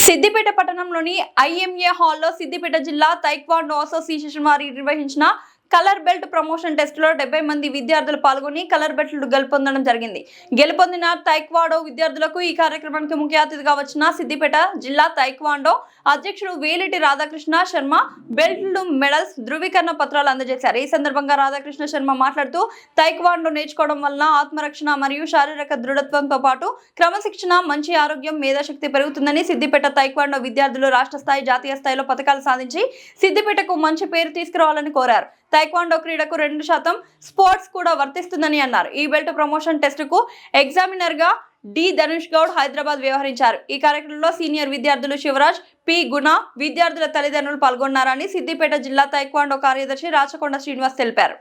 సిద్దిపేట పట్టణంలోని ఐఎంఏ హాల్లో సిద్దిపేట జిల్లా తైక్వాండో అసోసియేషన్ వారి నిర్వహించిన కలర్ బెల్ట్ ప్రమోషన్ టెస్ట్ లో 70 మంది విద్యార్థులు పాల్గొని కలర్ బెల్ట్లు గెలుపొందడం జరిగింది. గెలుపొందిన తైక్వాండో విద్యార్థులకు ఈ కార్యక్రమానికి ముఖ్య అతిథిగా వచ్చిన సిద్దిపేట జిల్లా తైక్వాండో అధ్యక్షుడు వేలిటి రాధాకృష్ణ శర్మ బెల్ట్లు, మెడల్స్, ధృవీకరణ పత్రాలు అందజేశారు. ఈ సందర్భంగా రాధాకృష్ణ శర్మ మాట్లాడుతూ తైక్వాండో నేర్చుకోవడం వల్ల ఆత్మరక్షణ మరియు శారీరక దృఢత్వంతో పాటు క్రమశిక్షణ, మంచి ఆరోగ్యం, మేధాశక్తి పెరుగుతుందని సిద్దిపేట తైక్వాండో విద్యార్థులు రాష్ట్ర స్థాయి, జాతీయ స్థాయిలో పథకాలు సాధించి సిద్దిపేటకు మంచి పేరు తీసుకురావాలని కోరారు. తైక్వాండో క్రీడకు 2% స్పోర్ట్స్ కూడా వర్తిస్తుందని అన్నారు. ఈ బెల్ట్ ప్రమోషన్ టెస్ట్ కు ఎగ్జామినర్ గా డి ధనుష్ గౌడ్ హైదరాబాద్ వ్యవహరించారు. ఈ కార్యక్రమంలో సీనియర్ విద్యార్థులు శివరాజ్, పి గుణ, విద్యార్థుల తల్లిదండ్రులు పాల్గొన్నారని సిద్దిపేట జిల్లా తైక్వాండో కార్యదర్శి రాచకొండ శ్రీనివాస్ తెలిపారు.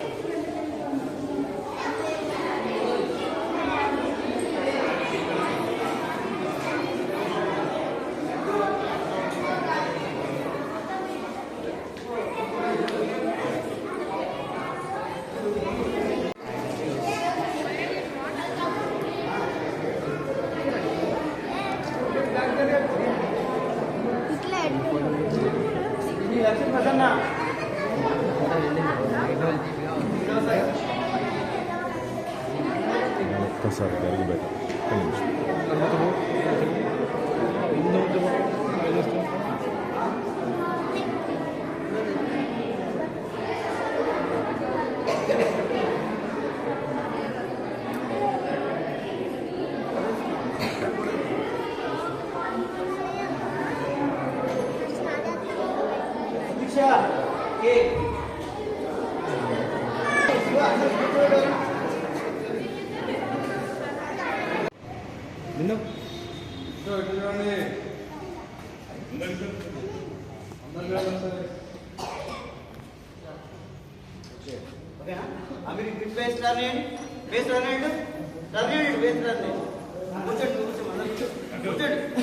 ఒక్కసారి జరిగి బేస్ రన్ కూర్చోండి.